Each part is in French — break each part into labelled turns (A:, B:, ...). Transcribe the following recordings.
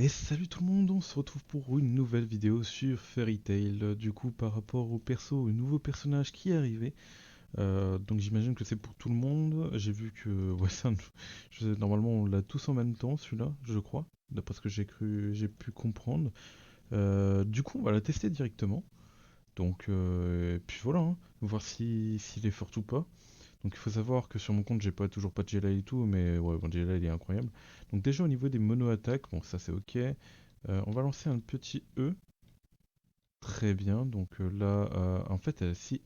A: Et salut tout le monde, on se retrouve pour une nouvelle vidéo sur Fairy Tail. Du coup, par rapport au perso, au nouveau personnage qui est arrivé. Donc j'imagine que c'est pour tout le monde. J'ai vu que ouais, normalement on l'a tous en même temps, celui-là, je crois, d'après ce que j'ai pu comprendre. Du coup, on va la tester directement. Donc, et puis voilà, hein, voir s'il est fort ou pas. Donc il faut savoir que sur mon compte, j'ai pas toujours pas de Jelly et tout, mais ouais, bon, Jelly il est incroyable. Donc déjà au niveau des mono-attaques, bon ça c'est ok. On va lancer un petit E. Très bien, donc là, en fait, si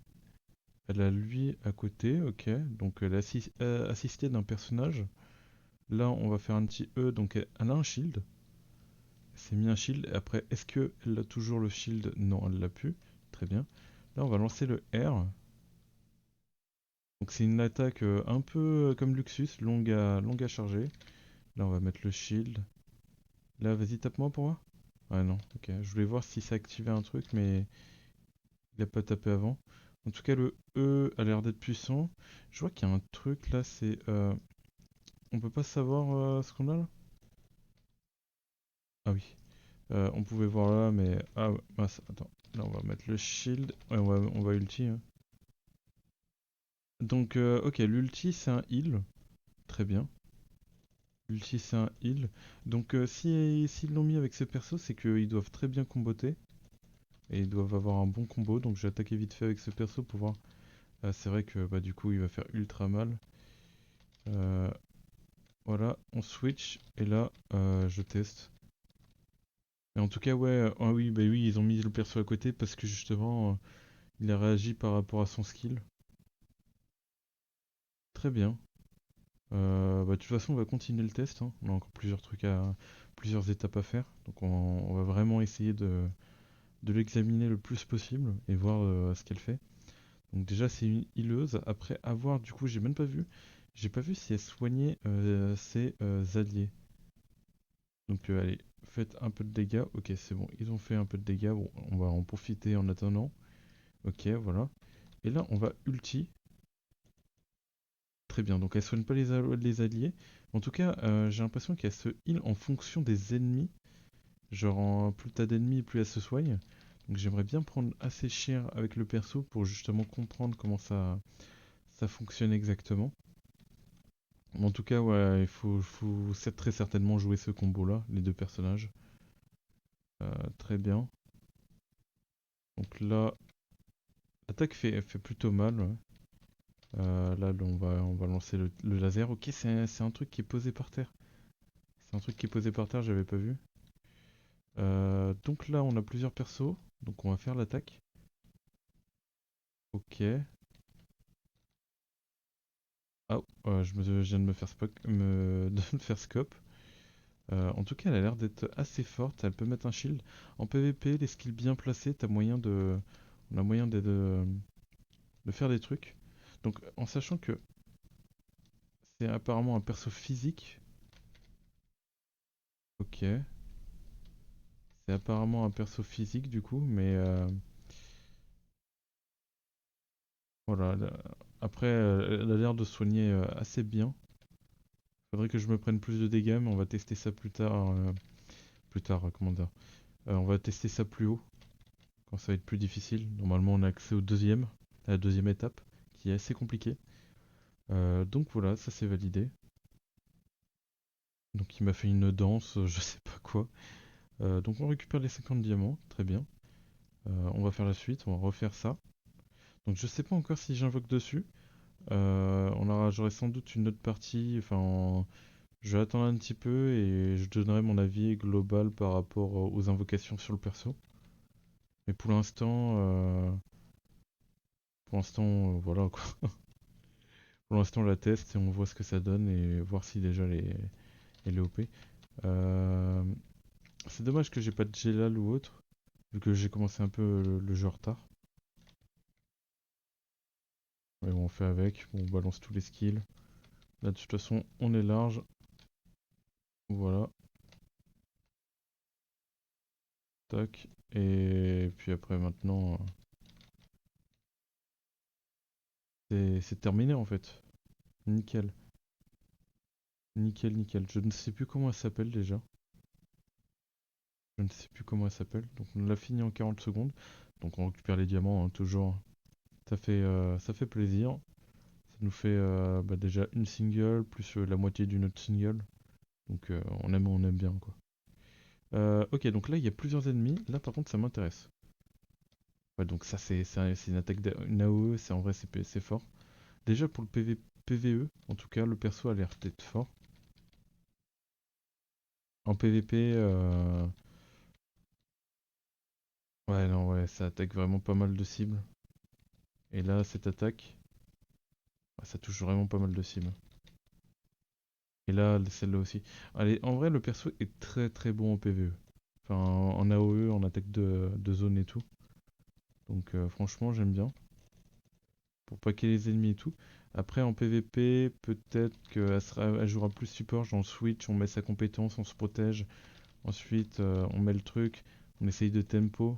A: elle a lui à côté, ok. Donc elle est assistée d'un personnage. Là, on va faire un petit E, donc elle a un shield. Elle s'est mis un shield. Et après, est-ce qu'elle a toujours le shield? Non, elle l'a plus. Très bien. Là, on va lancer le R. Donc c'est une attaque un peu comme Luxus, longue à charger. Là, on va mettre le shield. Là, vas-y, tape-moi pour moi. Ah non, ok. Je voulais voir si ça activait un truc, mais il a pas tapé avant. En tout cas, le E a l'air d'être puissant. Je vois qu'il y a un truc là, c'est... on peut pas savoir ce qu'on a là? Ah oui. On pouvait voir là, mais... Ah ouais, mince, attends. Là, on va mettre le shield. Ouais, on va ulti, hein. Donc, ok, l'ulti, c'est un heal. Très bien. L'ulti, c'est un heal. Donc, s'ils l'ont mis avec ce perso, c'est qu'ils doivent très bien comboter. Et ils doivent avoir un bon combo. Donc, j'ai attaqué vite fait avec ce perso pour voir. Ah, c'est vrai que bah, du coup, il va faire ultra mal. Euh, Voilà, on switch et là je teste. Et en tout cas ouais, ah oui bah oui ils ont mis le perso à côté parce que justement il a réagi par rapport à son skill. Très bien. Bah, de toute façon on va continuer le test, hein. On a encore plusieurs étapes à faire. Donc on va vraiment essayer de l'examiner le plus possible et voir ce qu'elle fait. Donc déjà c'est une healeuse. Après avoir du coup j'ai même pas vu. J'ai pas vu si elle soignait ses alliés. Donc allez, faites un peu de dégâts. Ok, c'est bon, ils ont fait un peu de dégâts. Bon, on va en profiter en attendant. Ok, voilà. Et là, on va ulti. Très bien, donc elle soigne pas les alliés. En tout cas, j'ai l'impression qu'elle se heal en fonction des ennemis. Genre, plus t'as d'ennemis, plus elle se soigne. Donc j'aimerais bien prendre assez cher avec le perso pour justement comprendre comment ça fonctionne exactement. En tout cas, ouais, faut très certainement jouer ce combo-là, les deux personnages. Très bien. Donc là, l'attaque fait plutôt mal, ouais. Là, on va lancer le laser. Ok, c'est un truc qui est posé par terre. C'est un truc qui est posé par terre, j'avais pas vu. Donc là, on a plusieurs persos. Donc on va faire l'attaque. Ok. Ah, je viens de me faire, de me faire scope. En tout cas, elle a l'air d'être assez forte. Elle peut mettre un shield. En PvP, les skills bien placés, on a moyen de faire des trucs. Donc en sachant que c'est apparemment un perso physique. Ok. C'est apparemment un perso physique du coup, mais voilà. Après, elle a l'air de soigner assez bien. Faudrait que je me prenne plus de dégâts, mais on va tester ça plus tard. Plus tard, comment dire. On va tester ça plus haut, quand ça va être plus difficile. Normalement, on a accès à la deuxième étape, qui est assez compliquée. Donc voilà, ça c'est validé. Donc il m'a fait une danse, je sais pas quoi. Donc on récupère les 50 diamants, très bien. On va faire la suite, on va refaire ça. Donc je sais pas encore si j'invoque dessus. J'aurai sans doute une autre partie. Enfin, je vais attendre un petit peu et je donnerai mon avis global par rapport aux invocations sur le perso. Mais pour l'instant, voilà quoi. Pour l'instant, on la teste et on voit ce que ça donne et voir si déjà elle est OP. Euh, c'est dommage que j'ai pas de Gelal ou autre, vu que j'ai commencé un peu le jeu en retard. Mais bon, on fait avec, on balance tous les skills. Là, de toute façon, on est large. Voilà, tac. Et puis après, maintenant, c'est terminé en fait. Nickel. Nickel, nickel. Je ne sais plus comment elle s'appelle déjà. Je ne sais plus comment elle s'appelle. Donc on l'a fini en 40 secondes. Donc on récupère les diamants, hein, toujours. Ça fait plaisir. Ça nous fait bah, déjà une single, plus la moitié d'une autre single. Donc on aime bien quoi. Ok, donc là il y a plusieurs ennemis. Là par contre ça m'intéresse. Ouais, donc ça c'est une attaque une AOE, c'est en vrai c'est fort. Déjà pour le PVE, en tout cas le perso a l'air d'être fort. En PVP, ouais non ouais, ça attaque vraiment pas mal de cibles. Et là cette attaque, ça touche vraiment pas mal de cibles. Et là celle-là aussi. Allez, en vrai le perso est très très bon en PVE. Enfin en AOE, en attaque de zone et tout. Donc franchement j'aime bien. Pour paquer les ennemis et tout. Après en PVP, peut-être elle jouera plus support, genre on switch, on met sa compétence, on se protège. Ensuite on met le truc, on essaye de tempo.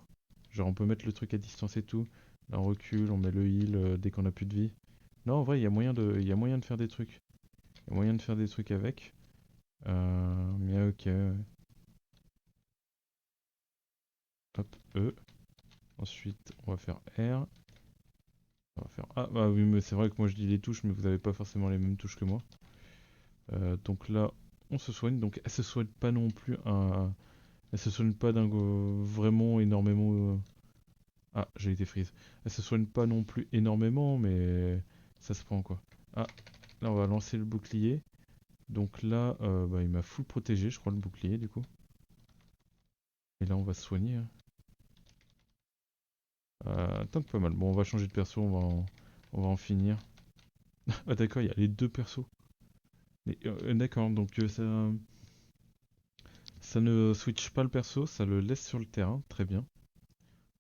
A: Genre on peut mettre le truc à distance et tout. Là on recule, on met le heal dès qu'on a plus de vie. Non en vrai il y a moyen de faire des trucs. Il y a moyen de faire des trucs avec. Mais ok. Hop, E. Ensuite on va faire R. On va faire... Ah bah oui mais c'est vrai que moi je dis les touches mais vous avez pas forcément les mêmes touches que moi. Donc là, on se soigne. Donc elle se soigne pas non plus elle se soigne pas vraiment énormément. Ah, j'ai été freeze. Elle se soigne pas non plus énormément, mais ça se prend quoi. Ah, là on va lancer le bouclier. Donc là, bah, il m'a full protégé, je crois, le bouclier du coup. Et là, on va se soigner, hein. Tant que pas mal. Bon, on va changer de perso, on va en finir. Ah d'accord, il y a les deux persos. D'accord, donc ça ne switch pas le perso, ça le laisse sur le terrain, très bien.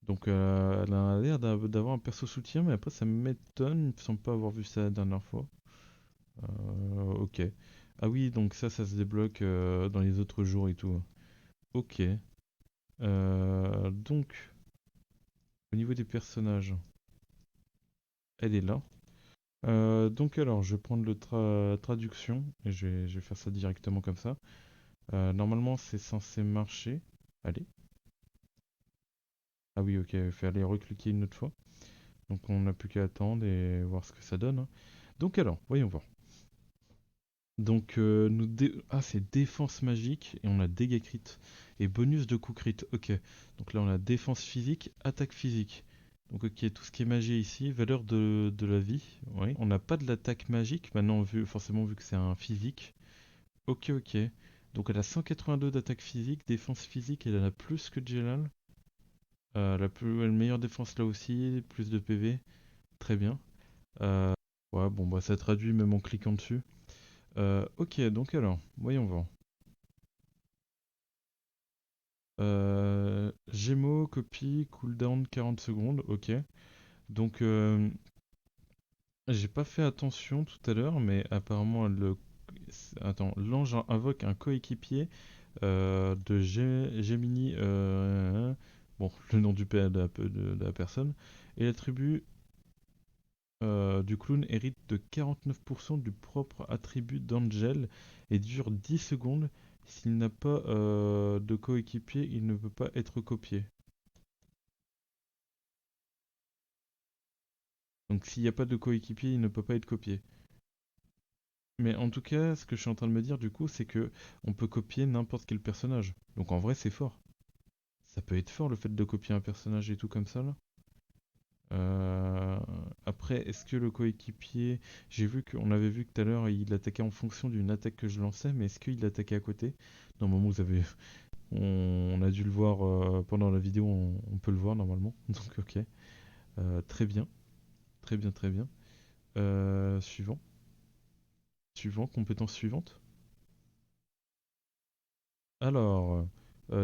A: Donc elle a l'air d'avoir un perso soutien, mais après ça m'étonne, il me semble pas avoir vu ça la dernière fois. Ok. Ah oui, donc ça se débloque dans les autres jours et tout. Ok. Donc, au niveau des personnages, elle est là. Donc alors, je vais prendre le traduction et je vais faire ça directement comme ça. Normalement, c'est censé marcher. Allez. Ah oui, ok, il faut aller recliquer une autre fois. Donc on n'a plus qu'à attendre et voir ce que ça donne, hein. Donc alors, voyons voir. Donc ah c'est défense magique et on a dégâts crit et bonus de coup crit. Ok. Donc là on a défense physique, attaque physique. Donc ok, tout ce qui est magie ici, valeur de la vie. Oui. On n'a pas de l'attaque magique maintenant forcément vu que c'est un physique. Ok ok. Donc elle a 182 d'attaque physique, défense physique, elle en a plus que Jelal. La meilleure défense là aussi, plus de PV. Très bien. Ouais bon bah ça traduit même en cliquant dessus. Ok, donc alors, voyons voir. Gémeaux, copie, cooldown 40 secondes, ok. Donc, j'ai pas fait attention tout à l'heure, mais apparemment, attends, l'ange invoque un coéquipier de Gemini, bon, le nom du père de la personne, et l'attribut du clown hérite de 49% du propre attribut d'Angel et dure 10 secondes. S'il n'a pas de coéquipier, il ne peut pas être copié. Donc s'il n'y a pas de coéquipier, il ne peut pas être copié. Mais en tout cas, ce que je suis en train de me dire du coup, c'est que on peut copier n'importe quel personnage. Donc en vrai, c'est fort. Ça peut être fort le fait de copier un personnage et tout comme ça là. Euh, Après, est-ce que le coéquipier, j'ai vu qu'on avait vu que tout à l'heure, il attaquait en fonction d'une attaque que je lançais, mais est-ce qu'il attaquait à côté? Normalement, vous avez, on a dû le voir pendant la vidéo, on peut le voir normalement. Donc ok. Très bien, très bien, très bien. Suivant, suivant, compétence suivante. Alors,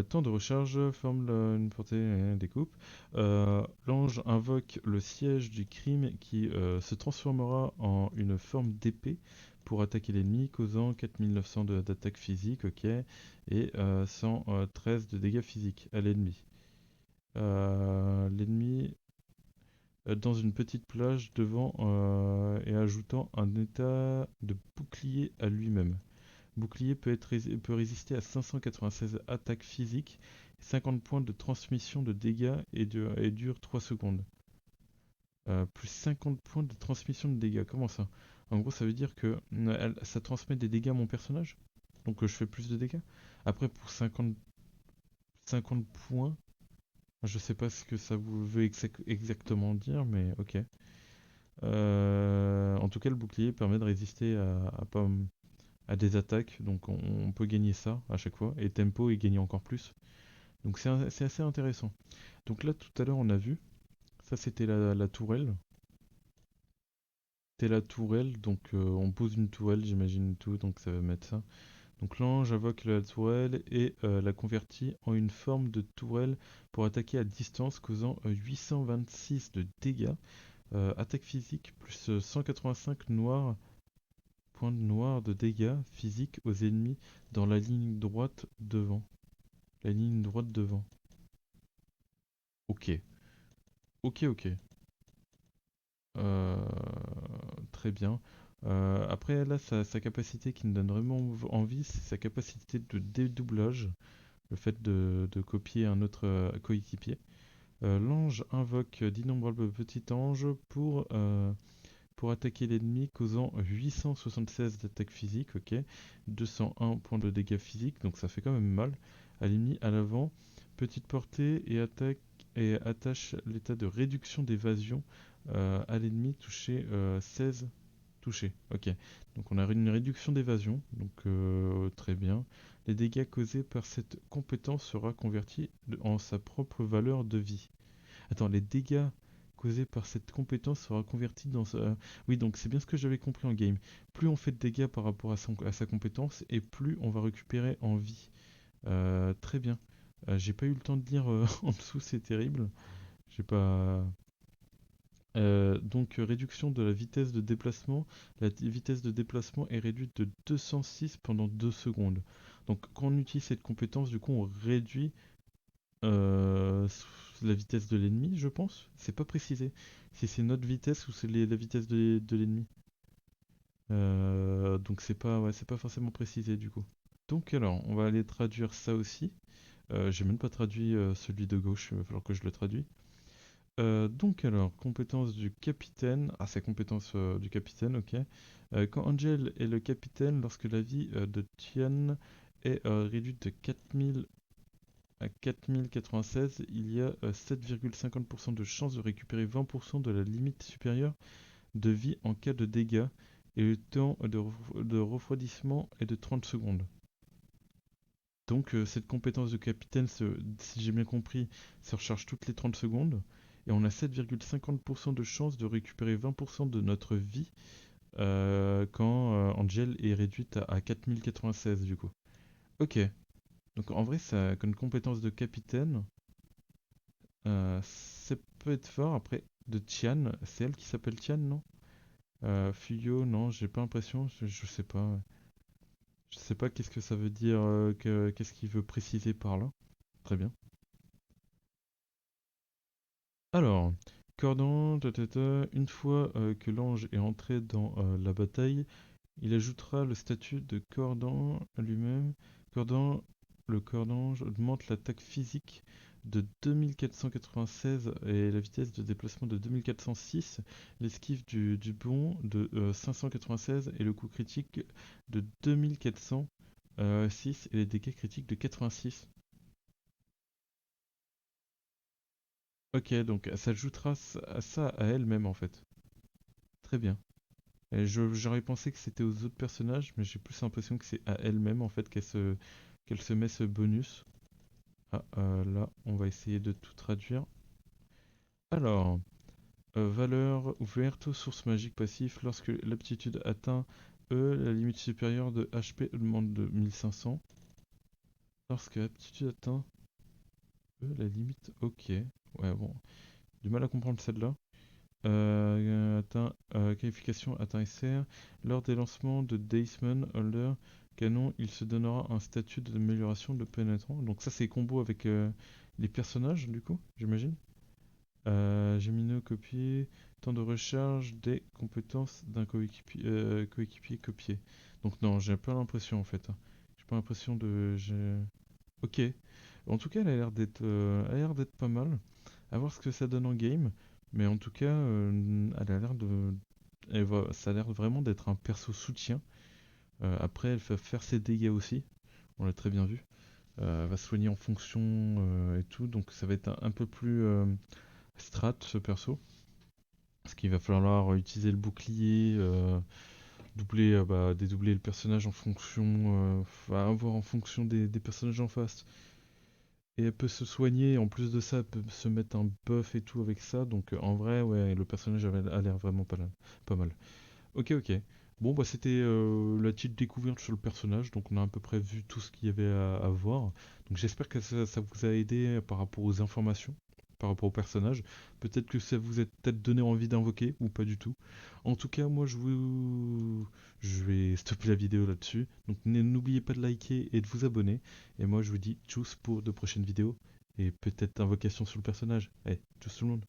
A: temps de recharge, forme une portée, découpe. L'ange invoque le siège du crime qui se transformera en une forme d'épée pour attaquer l'ennemi, causant 4900 d'attaque physique, ok, et 113 de dégâts physiques à l'ennemi. L'ennemi dans une petite plage devant et ajoutant un état de bouclier à lui-même. Bouclier peut résister à 596 attaques physiques 50 points de transmission de dégâts et dure 3 secondes. Plus 50 points de transmission de dégâts. Comment ça? En gros, ça veut dire que ça transmet des dégâts à mon personnage. Donc je fais plus de dégâts. Après, pour 50 points, je sais pas ce que ça vous veut exactement dire, mais ok. En tout cas, le bouclier permet de résister à des attaques, donc on peut gagner ça à chaque fois. Et tempo est gagné encore plus. Donc c'est assez intéressant. Donc là, tout à l'heure, on a vu, ça c'était la tourelle. C'était la tourelle, donc on pose une tourelle, j'imagine tout, donc ça va mettre ça. Donc l'ange invoque la tourelle et la convertit en une forme de tourelle pour attaquer à distance, causant 826 de dégâts. Attaque physique plus 185 points de noir de dégâts physiques aux ennemis dans la ligne droite devant. La ligne droite devant. Ok. Ok, ok. Euh, Très bien. Après, là, sa capacité qui me donne vraiment envie, c'est sa capacité de dédoublage. Le fait de copier un autre coéquipier. L'ange invoque d'innombrables petits anges pour attaquer l'ennemi, causant 876 d'attaque physique, ok, 201 points de dégâts physiques, donc ça fait quand même mal à l'ennemi à l'avant. Petite portée et attache l'état de réduction d'évasion à l'ennemi touché 16 touchés. Ok, donc on a une réduction d'évasion, donc très bien. Les dégâts causés par cette compétence sera convertis en sa propre valeur de vie. Attends, les dégâts causés par cette compétence sera convertis dans sa... Oui, donc c'est bien ce que j'avais compris en game. Plus on fait de dégâts par rapport à sa compétence, et plus on va récupérer en vie. Très bien. J'ai pas eu le temps de lire en dessous, c'est terrible. J'ai pas... donc réduction de la vitesse de déplacement. La vitesse de déplacement est réduite de 206 pendant 2 secondes. Donc quand on utilise cette compétence, du coup on réduit euh, la vitesse de l'ennemi, je pense. C'est pas précisé. Si c'est notre vitesse ou c'est la vitesse de l'ennemi. Donc c'est pas forcément précisé du coup. Donc alors, on va aller traduire ça aussi. J'ai même pas traduit celui de gauche, il va falloir que je le traduise. Donc alors, compétence du capitaine. Ah, c'est compétence du capitaine, ok. Quand Angel est le capitaine, lorsque la vie de Tian est réduite de 4000 à 4096, il y a 7,50% de chance de récupérer 20% de la limite supérieure de vie en cas de dégâts et le temps de refroidissement est de 30 secondes. Donc cette compétence de capitaine, si j'ai bien compris, se recharge toutes les 30 secondes et on a 7,50% de chance de récupérer 20% de notre vie quand Angel est réduite à 4096 du coup. Ok, donc en vrai, ça, comme compétence de capitaine, ça peut être fort. Après, de Tian, c'est elle qui s'appelle Tian, non? Fuyo, non, j'ai pas l'impression, je sais pas. Je sais pas qu'est-ce que ça veut dire, qu'est-ce qu'il veut préciser par là. Très bien. Alors, Cordon, une fois que l'ange est entré dans la bataille, il ajoutera le statut de Cordon lui-même. Cordon, le cordange augmente l'attaque physique de 2496 et la vitesse de déplacement de 2406, l'esquive du bond de 596 et le coup critique de 2406 et les dégâts critiques de 86. Ok, donc ça ajoutera à ça à elle-même en fait. Très bien. Et j'aurais pensé que c'était aux autres personnages, mais j'ai plus l'impression que c'est à elle-même en fait qu'elle se met ce bonus. Ah, là, on va essayer de tout traduire. Alors, valeur ouverte, source magique passif. Lorsque l'aptitude atteint E, la limite supérieure de HP augmente de 1500. Lorsque l'aptitude atteint E, la limite... Ok. Ouais, bon. Du mal à comprendre celle-là. Qualification atteint SR. Lors des lancements de Daceman Holder Canon, il se donnera un statut d'amélioration de pénétrant. Donc ça c'est combo avec les personnages du coup, j'imagine. Gemino copier. Temps de recharge des compétences d'un coéquipier copié. Donc non, j'ai pas l'impression en fait, hein. J'ai pas l'impression de... Ok. En tout cas, elle a l'air d'être pas mal. À voir ce que ça donne en game. Mais en tout cas, elle a l'air ça a l'air vraiment d'être un perso soutien. Après, elle va faire ses dégâts aussi. On l'a très bien vu. Elle va soigner en fonction et tout. Donc ça va être un peu plus strat ce perso. Parce qu'il va falloir utiliser le bouclier, dédoubler le personnage en fonction, voir en fonction des personnages en face. Et elle peut se soigner, en plus de ça, elle peut se mettre un buff et tout avec ça. Donc en vrai, ouais, le personnage a l'air vraiment pas mal. Ok, ok. Bon, bah c'était la petite découverte sur le personnage, donc on a à peu près vu tout ce qu'il y avait à voir. Donc j'espère que ça vous a aidé par rapport aux informations, par rapport au personnage. Peut-être que ça vous a peut-être donné envie d'invoquer, ou pas du tout. En tout cas, je vais stopper la vidéo là-dessus. Donc n'oubliez pas de liker et de vous abonner. Et moi je vous dis tchuss pour de prochaines vidéos, et peut-être invocation sur le personnage. Allez, tchuss tout le monde.